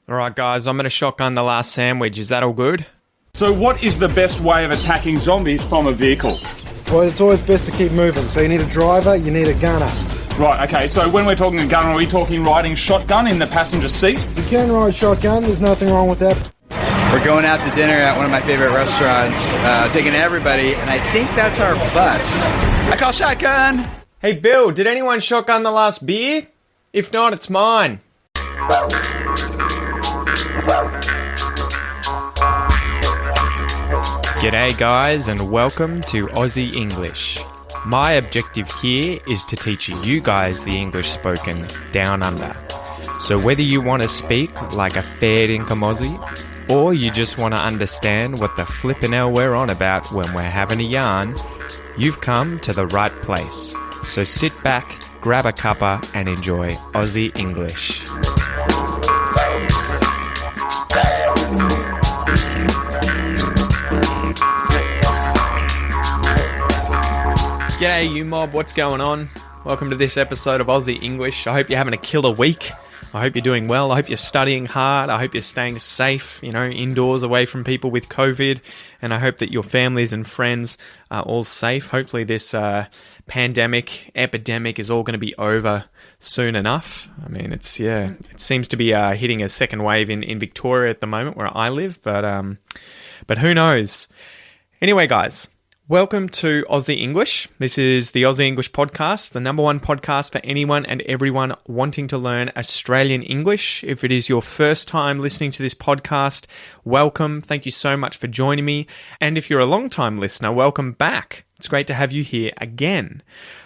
All right, guys, I'm going to shotgun the last sandwich. Is that all good? So what is the best way of attacking zombies from a vehicle? Well, it's always best to keep moving. So you need a driver, you need a gunner. Right, okay, so when we're talking a gun, are we talking riding shotgun in the passenger seat? You can ride shotgun, there's nothing wrong with that. We're going out to dinner at one of my favorite restaurants, taking everybody, and I think that's our bus. I call shotgun! Hey, Bill, did anyone shotgun the last beer? If not, it's mine. G'day, guys, and welcome to Aussie English. My objective here is to teach you guys the English spoken down under. So whether you want to speak like a fair dinkum Aussie, or you just want to understand what the flippin' hell we're on about when we're having a yarn, you've come to the right place. So sit back, grab a cuppa, and enjoy Aussie English. G'day, you mob, what's going on? Welcome to this episode of Aussie English. I hope you're having a killer week. I hope you're doing well. I hope you're studying hard. I hope you're staying safe, indoors away from people with COVID. And I hope that your families and friends are all safe. Hopefully this epidemic is all going to be over soon enough. I mean, it seems to be hitting a second wave in Victoria at the moment where I live, but who knows? Anyway, guys, welcome to Aussie English. This is the Aussie English Podcast, the number one podcast for anyone and everyone wanting to learn Australian English. If it is your first time listening to this podcast, welcome. Thank you so much for joining me. And if you're a long-time listener, welcome back. It's great to have you here again.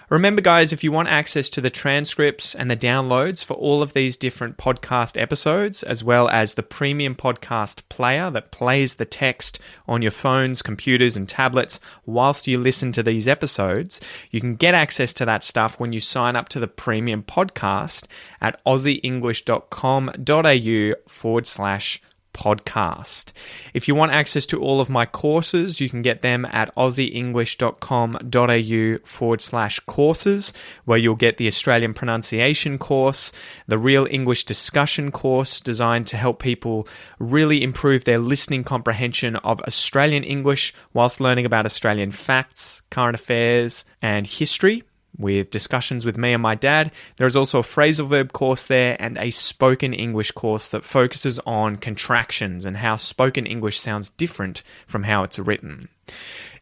Remember, guys, if you want access to the transcripts and the downloads for all of these different podcast episodes, as well as the premium podcast player that plays the text on your phones, computers, and tablets whilst you listen to these episodes, you can get access to that stuff when you sign up to the premium podcast at aussieenglish.com.au/podcast. If you want access to all of my courses, you can get them at aussieenglish.com.au/courses, where you'll get the Australian pronunciation course, the Real English discussion course designed to help people really improve their listening comprehension of Australian English whilst learning about Australian facts, current affairs, and history, with discussions with me and my dad. There is also a phrasal verb course there and a spoken English course that focuses on contractions and how spoken English sounds different from how it's written.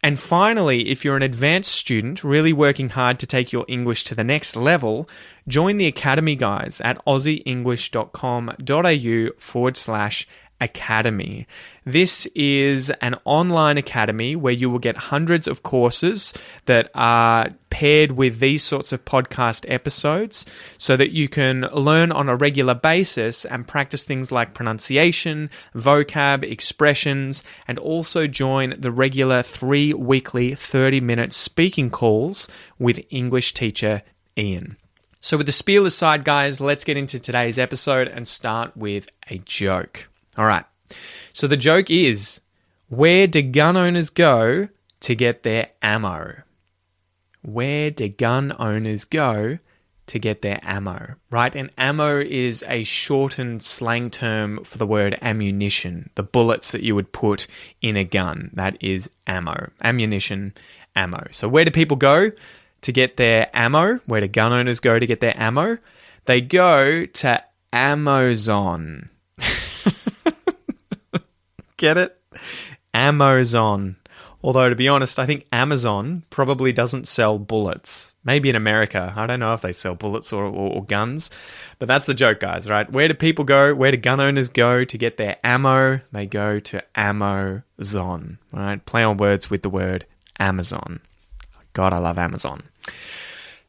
And finally, if you're an advanced student really working hard to take your English to the next level, join the Academy, guys, at aussieenglish.com.au/academy. This is an online academy where you will get hundreds of courses that are paired with these sorts of podcast episodes so that you can learn on a regular basis and practice things like pronunciation, vocab, expressions, and also join the regular 3 weekly 30-minute speaking calls with English teacher Ian. So with the spiel aside, guys, let's get into today's episode and start with a joke. All right. So the joke is, where do gun owners go to get their ammo? Where do gun owners go to get their ammo? Right? And ammo is a shortened slang term for the word ammunition, the bullets that you would put in a gun. That is ammo. Ammunition, ammo. So where do people go to get their ammo? Where do gun owners go to get their ammo? They go to Amazon. Get it? Amazon. Although, to be honest, I think Amazon probably doesn't sell bullets. Maybe in America. I don't know if they sell bullets or guns. But that's the joke, guys, right? Where do people go? Where do gun owners go to get their ammo? They go to Amazon. All right? Play on words with the word Amazon. God, I love Amazon.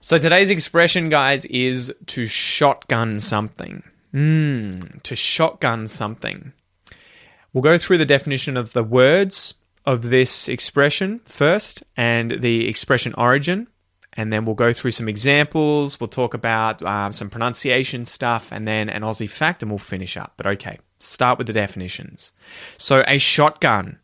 So today's expression, guys, is to shotgun something. To shotgun something. We'll go through the definition of the words of this expression first and the expression origin, and then we'll go through some examples. We'll talk about some pronunciation stuff and then an Aussie fact, and we'll finish up. But okay, start with the definitions. So a shotgun.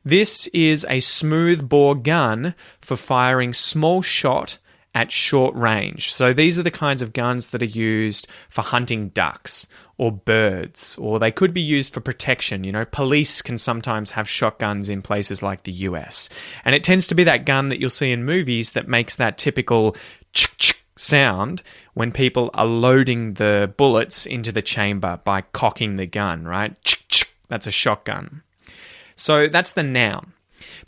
This is a smooth bore gun for firing small shot at short range. So these are the kinds of guns that are used for hunting ducks or birds, or they could be used for protection. You know, police can sometimes have shotguns in places like the US. And it tends to be that gun that you'll see in movies that makes that typical ch-ch sound when people are loading the bullets into the chamber by cocking the gun, right? Ch-ch, that's a shotgun. So that's the noun.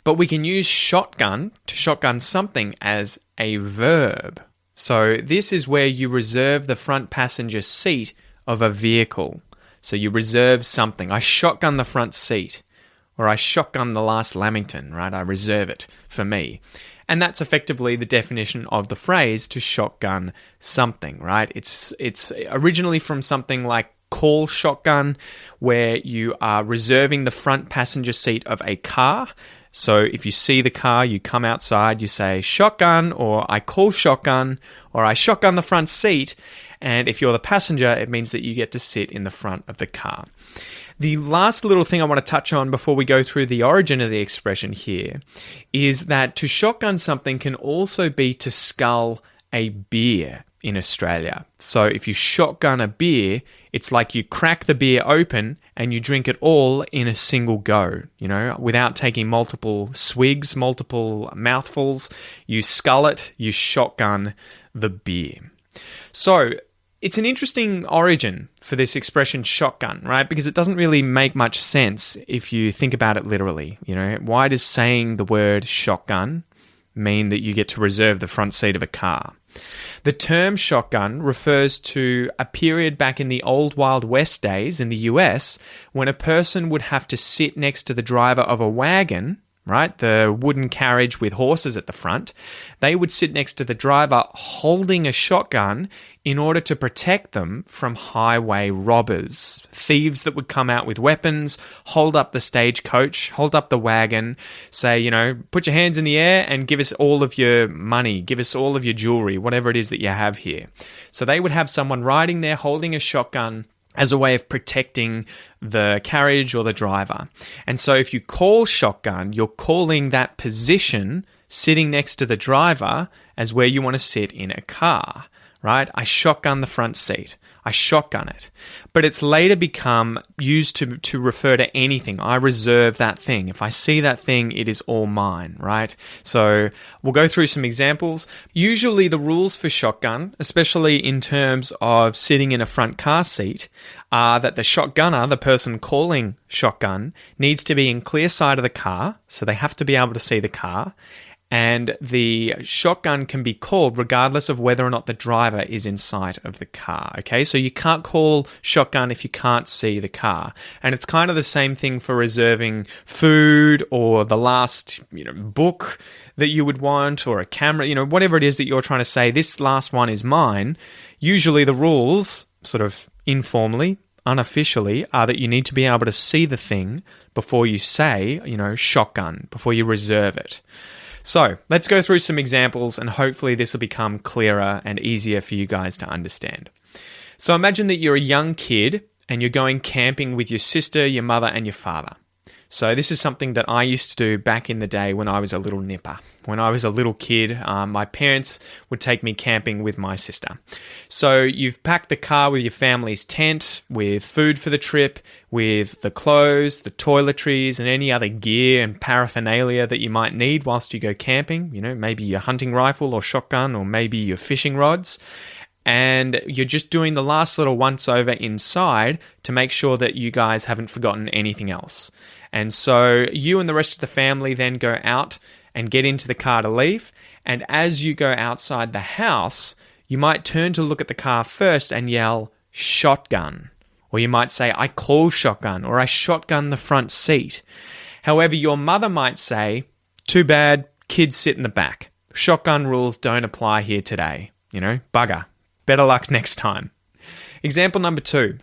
But we can use shotgun to shotgun something as a verb. So this is where you reserve the front passenger seat of a vehicle. So you reserve something. I shotgun the front seat, or I shotgun the last Lamington, right? I reserve it for me. And that's effectively the definition of the phrase to shotgun something, right? It's originally from something like call shotgun, where you are reserving the front passenger seat of a car. So if you see the car, you come outside, you say shotgun, or I call shotgun, or I shotgun the front seat. And if you're the passenger, it means that you get to sit in the front of the car. The last little thing I want to touch on before we go through the origin of the expression here is that to shotgun something can also be to scull a beer in Australia. So if you shotgun a beer, it's like you crack the beer open and you drink it all in a single go, you know, without taking multiple swigs, multiple mouthfuls. You scull it, you shotgun the beer. So it's an interesting origin for this expression shotgun, right? Because it doesn't really make much sense if you think about it literally. You know, why does saying the word shotgun mean that you get to reserve the front seat of a car? The term shotgun refers to a period back in the old Wild West days in the US when a person would have to sit next to the driver of a wagon, right? The wooden carriage with horses at the front. They would sit next to the driver holding a shotgun in order to protect them from highway robbers, thieves that would come out with weapons, hold up the stagecoach, hold up the wagon, say, you know, put your hands in the air and give us all of your money, give us all of your jewelry, whatever it is that you have here. So they would have someone riding there holding a shotgun as a way of protecting the carriage or the driver. And so if you call shotgun, you're calling that position sitting next to the driver as where you want to sit in a car, right? I shotgun the front seat. I shotgun it. But it's later become used to refer to anything. I reserve that thing. If I see that thing, it is all mine, right? So we'll go through some examples. Usually the rules for shotgun, especially in terms of sitting in a front car seat, are that the shotgunner, the person calling shotgun, needs to be in clear sight of the car, so they have to be able to see the car. And the shotgun can be called regardless of whether or not the driver is in sight of the car, okay? So you can't call shotgun if you can't see the car. And it's kind of the same thing for reserving food or the last, book that you would want, or a camera, whatever it is that you're trying to say, this last one is mine. Usually the rules, sort of informally, unofficially, are that you need to be able to see the thing before you say, shotgun, before you reserve it. So let's go through some examples and hopefully this will become clearer and easier for you guys to understand. So imagine that you're a young kid and you're going camping with your sister, your mother, and your father. So this is something that I used to do back in the day when I was a little nipper. When I was a little kid, my parents would take me camping with my sister. So you've packed the car with your family's tent, with food for the trip, with the clothes, the toiletries, and any other gear and paraphernalia that you might need whilst you go camping. Maybe your hunting rifle or shotgun, or maybe your fishing rods. And you're just doing the last little once-over inside to make sure that you guys haven't forgotten anything else. And so you and the rest of the family then go out and get into the car to leave. And as you go outside the house, you might turn to look at the car first and yell, shotgun. Or you might say, I call shotgun, or I shotgun the front seat. However, your mother might say, too bad, kids sit in the back. Shotgun rules don't apply here today. Bugger. Better luck next time. Example number 2.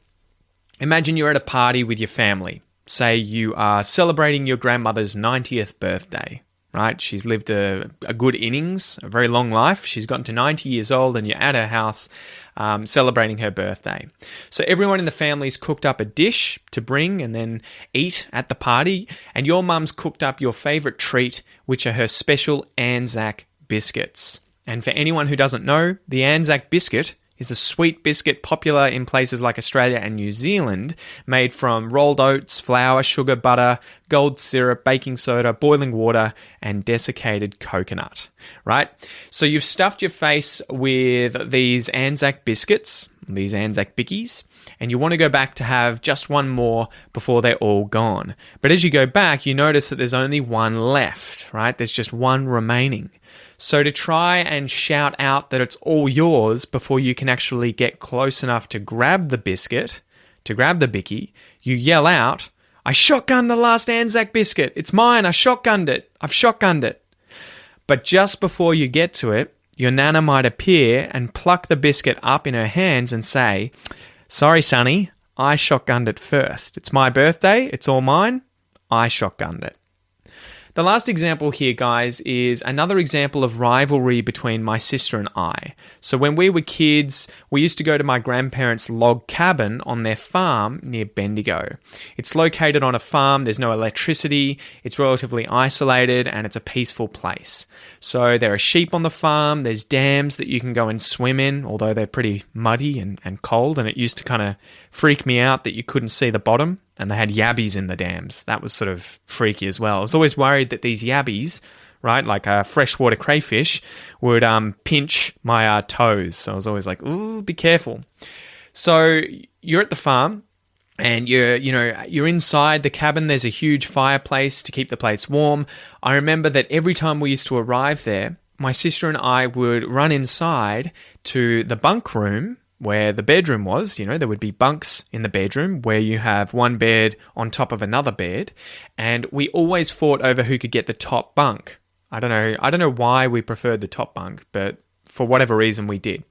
Imagine you're at a party with your family. Say you are celebrating your grandmother's 90th birthday, right? She's lived a good innings, a very long life. She's gotten to 90 years old and you're at her house celebrating her birthday. So everyone in the family's cooked up a dish to bring and then eat at the party. And your mum's cooked up your favourite treat, which are her special Anzac biscuits. And for anyone who doesn't know, the Anzac biscuit is a sweet biscuit popular in places like Australia and New Zealand, made from rolled oats, flour, sugar, butter, gold syrup, baking soda, boiling water, and desiccated coconut, right? So you've stuffed your face with these Anzac biscuits, these Anzac bickies, and you want to go back to have just one more before they're all gone. But as you go back, you notice that there's only one left, right? There's just one remaining. So to try and shout out that it's all yours before you can actually get close enough to grab the biscuit, to grab the bicky, you yell out, "I shotgunned the last Anzac biscuit. It's mine. I shotgunned it. I've shotgunned it." But just before you get to it, your nana might appear and pluck the biscuit up in her hands and say, "Sorry, Sonny, I shotgunned it first. It's my birthday. It's all mine. I shotgunned it." The last example here, guys, is another example of rivalry between my sister and I. So when we were kids, we used to go to my grandparents' log cabin on their farm near Bendigo. It's located on a farm, there's no electricity, it's relatively isolated, and it's a peaceful place. So there are sheep on the farm, there's dams that you can go and swim in, although they're pretty muddy and cold, and it used to kind of freak me out that you couldn't see the bottom. And they had yabbies in the dams. That was sort of freaky as well. I was always worried that these yabbies, right, like freshwater crayfish, would pinch my toes. So I was always like, ooh, be careful. So you're at the farm, and you're inside the cabin. There's a huge fireplace to keep the place warm. I remember that every time we used to arrive there, my sister and I would run inside to the bunk room where the bedroom was. There would be bunks in the bedroom where you have one bed on top of another bed, and we always fought over who could get the top bunk. I don't know why we preferred the top bunk, but for whatever reason we did.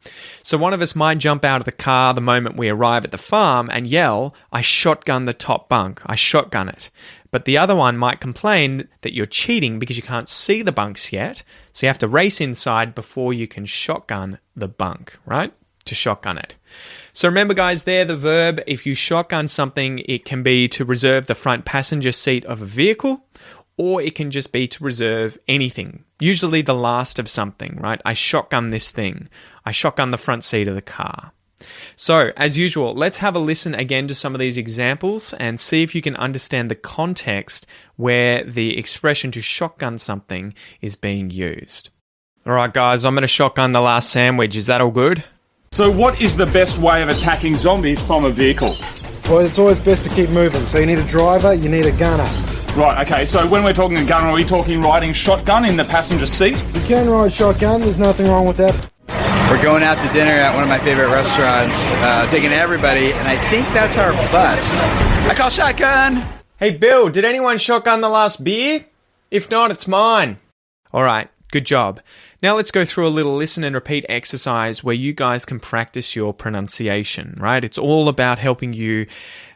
So one of us might jump out of the car the moment we arrive at the farm and yell, "I shotgun the top bunk, I shotgun it." But the other one might complain that you're cheating because you can't see the bunks yet, so you have to race inside before you can shotgun the bunk, right? To shotgun it. So remember, guys, there, the verb, if you shotgun something, it can be to reserve the front passenger seat of a vehicle, or it can just be to reserve anything, usually the last of something, right? I shotgun this thing. I shotgun the front seat of the car. So, as usual, let's have a listen again to some of these examples and see if you can understand the context where the expression to shotgun something is being used. All right, guys, I'm going to shotgun the last sandwich. Is that all good? So what is the best way of attacking zombies from a vehicle? Well, it's always best to keep moving. So you need a driver, you need a gunner. Right, okay, so when we're talking a gun, are we talking riding shotgun in the passenger seat? You can ride shotgun, there's nothing wrong with that. We're going out to dinner at one of my favorite restaurants, taking everybody, and I think that's our bus. I call shotgun! Hey, Bill, did anyone shotgun the last beer? If not, it's mine. All right, good job. Now let's go through a little listen and repeat exercise where you guys can practice your pronunciation, right? It's all about helping you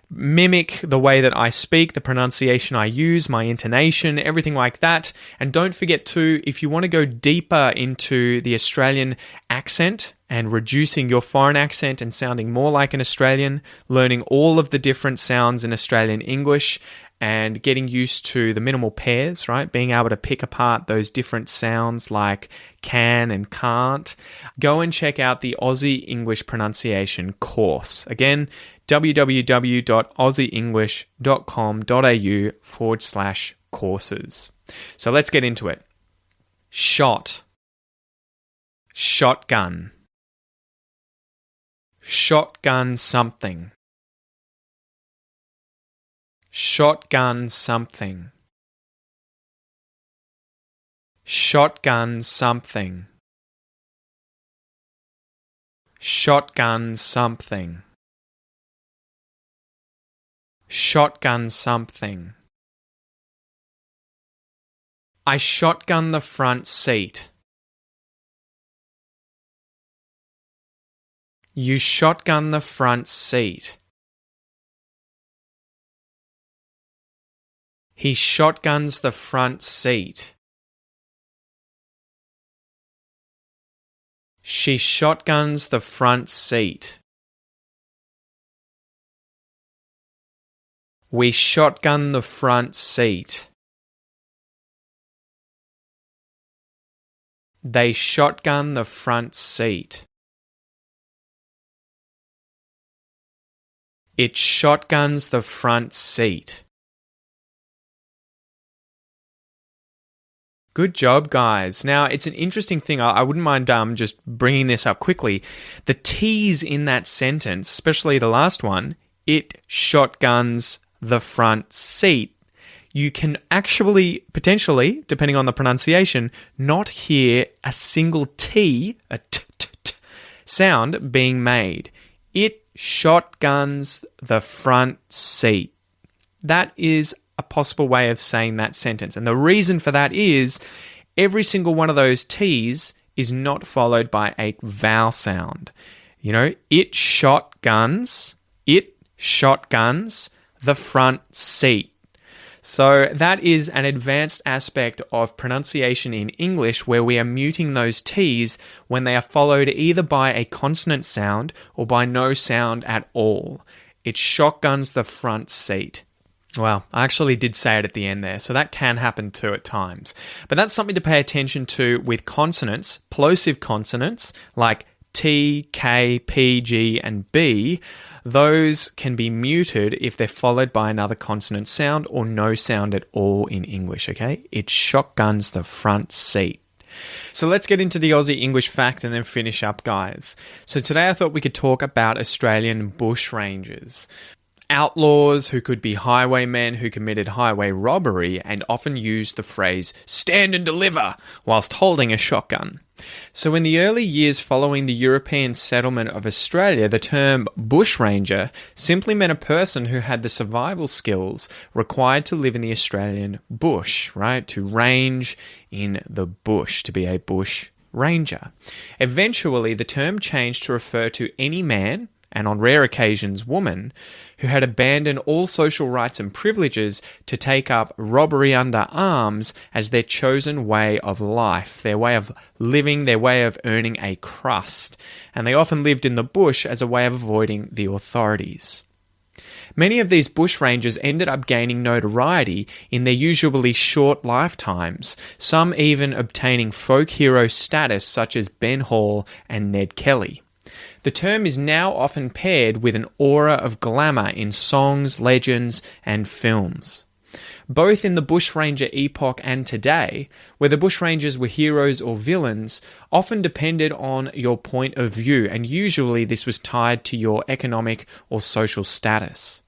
mimic the way that I speak, the pronunciation I use, my intonation, everything like that. And don't forget too, if you want to go deeper into the Australian accent and reducing your foreign accent and sounding more like an Australian, learning all of the different sounds in Australian English, and getting used to the minimal pairs, right? Being able to pick apart those different sounds like can and can't. Go and check out the Aussie English pronunciation course. Again, www.aussieenglish.com.au/courses. So let's get into it. Shot. Shotgun. Shotgun something. Shotgun something. Shotgun something. Shotgun something. Shotgun something. I shotgun the front seat. You shotgun the front seat. He shotguns the front seat. She shotguns the front seat. We shotgun the front seat. They shotgun the front seat. It shotguns the front seat. Good job, guys. Now, it's an interesting thing. I wouldn't mind just bringing this up quickly. The T's in that sentence, especially the last one, it shotguns the front seat. You can actually, potentially, depending on the pronunciation, not hear a single T, a t sound being made. It shotguns the front seat. That is a possible way of saying that sentence. And the reason for that is every single one of those T's is not followed by a vowel sound. You know, it shotguns the front seat. So that is an advanced aspect of pronunciation in English where we are muting those T's when they are followed either by a consonant sound or by no sound at all. It shotguns the front seat. Well, I actually did say it at the end there, so that can happen too at times. But that's something to pay attention to with consonants, plosive consonants like T, K, P, G, and B. Those can be muted if they're followed by another consonant sound or no sound at all in English, okay? It shotguns the front seat. So let's get into the Aussie English fact and then finish up, guys. So today I thought we could talk about Australian bushrangers. Outlaws who could be highwaymen who committed highway robbery and often used the phrase "stand and deliver" whilst holding a shotgun. So in the early years following the European settlement of Australia, the term bushranger simply meant a person who had the survival skills required to live in the Australian bush, right? To range in the bush, to be a bush ranger. Eventually, the term changed to refer to any man, and on rare occasions woman, who had abandoned all social rights and privileges to take up robbery under arms as their chosen way of life, their way of living, their way of earning a crust. And they often lived in the bush as a way of avoiding the authorities. Many of these bushrangers ended up gaining notoriety in their usually short lifetimes, some even obtaining folk hero status such as Ben Hall and Ned Kelly. The term is now often paired with an aura of glamour in songs, legends, and films. Both in the bushranger epoch and today, whether bushrangers were heroes or villains, often depended on your point of view, and usually this was tied to your economic or social status.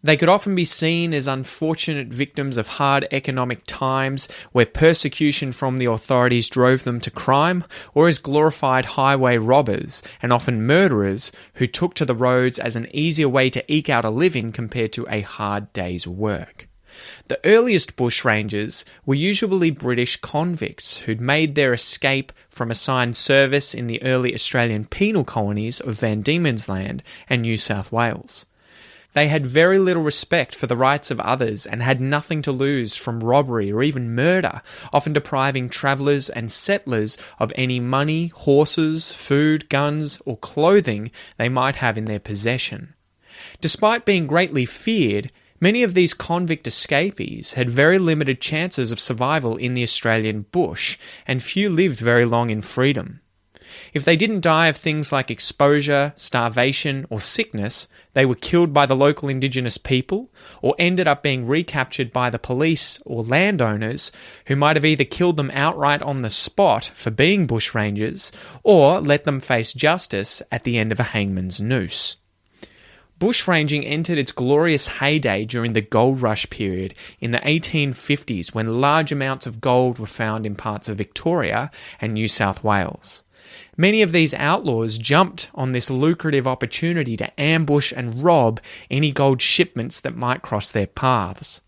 They could often be seen as unfortunate victims of hard economic times where persecution from the authorities drove them to crime, or as glorified highway robbers and often murderers who took to the roads as an easier way to eke out a living compared to a hard day's work. The earliest bushrangers were usually British convicts who'd made their escape from assigned service in the early Australian penal colonies of Van Diemen's Land and New South Wales. They had very little respect for the rights of others and had nothing to lose from robbery or even murder, often depriving travellers and settlers of any money, horses, food, guns, or clothing they might have in their possession. Despite being greatly feared, many of these convict escapees had very limited chances of survival in the Australian bush, and few lived very long in freedom. If they didn't die of things like exposure, starvation, or sickness, they were killed by the local Indigenous people or ended up being recaptured by the police or landowners who might have either killed them outright on the spot for being bushrangers or let them face justice at the end of a hangman's noose. Bushranging entered its glorious heyday during the gold rush period in the 1850s when large amounts of gold were found in parts of Victoria and New South Wales. Many of these outlaws jumped on this lucrative opportunity to ambush and rob any gold shipments that might cross their paths.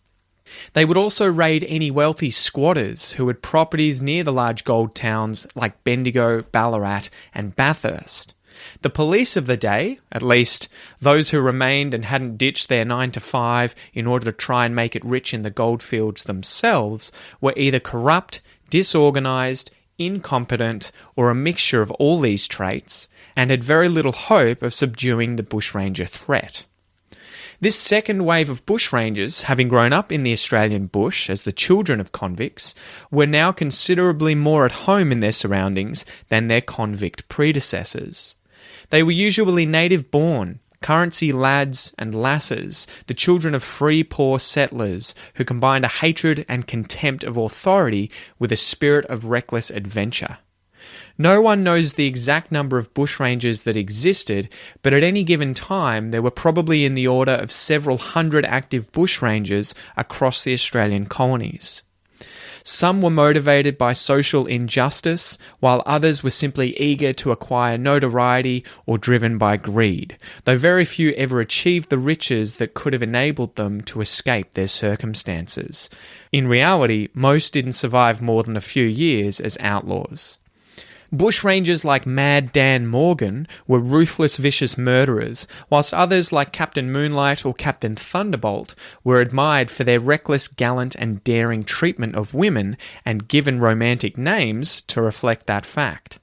They would also raid any wealthy squatters who had properties near the large gold towns like Bendigo, Ballarat, and Bathurst. The police of the day, at least those who remained and hadn't ditched their 9-to-5 in order to try and make it rich in the goldfields themselves, were either corrupt, disorganised, incompetent, or a mixture of all these traits, and had very little hope of subduing the bushranger threat. This second wave of bushrangers, having grown up in the Australian bush as the children of convicts, were now considerably more at home in their surroundings than their convict predecessors. They were usually native-born, currency lads and lasses, the children of free poor settlers who combined a hatred and contempt of authority with a spirit of reckless adventure. No one knows the exact number of bushrangers that existed, but at any given time there were probably in the order of several hundred active bushrangers across the Australian colonies. Some were motivated by social injustice, while others were simply eager to acquire notoriety or driven by greed, though very few ever achieved the riches that could have enabled them to escape their circumstances. In reality, most didn't survive more than a few years as outlaws. Bushrangers like Mad Dan Morgan were ruthless, vicious murderers, whilst others like Captain Moonlight or Captain Thunderbolt were admired for their reckless, gallant and daring treatment of women and given romantic names to reflect that fact.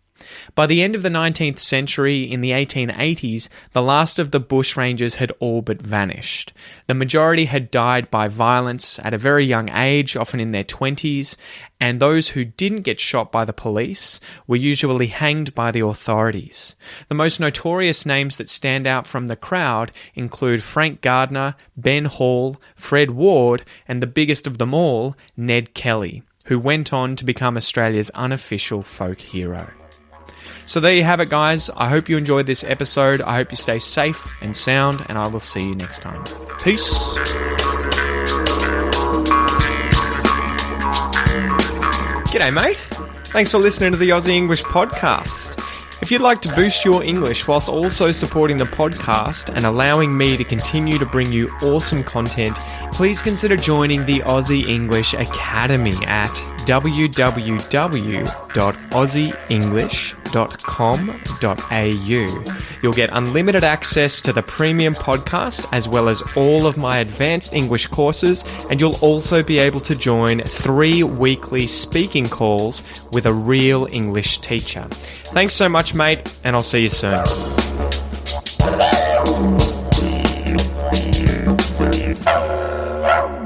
By the end of the 19th century, in the 1880s, the last of the bushrangers had all but vanished. The majority had died by violence at a very young age, often in their 20s, and those who didn't get shot by the police were usually hanged by the authorities. The most notorious names that stand out from the crowd include Frank Gardner, Ben Hall, Fred Ward, and the biggest of them all, Ned Kelly, who went on to become Australia's unofficial folk hero. So there you have it, guys. I hope you enjoyed this episode. I hope you stay safe and sound, and I will see you next time. Peace. G'day, mate. Thanks for listening to the Aussie English Podcast. If you'd like to boost your English whilst also supporting the podcast and allowing me to continue to bring you awesome content, please consider joining the Aussie English Academy at www.aussieenglish.com.au. You'll get unlimited access to the premium podcast as well as all of my advanced English courses, and you'll also be able to join 3 weekly speaking calls with a real English teacher. Thanks so much, mate, and I'll see you soon. Wow.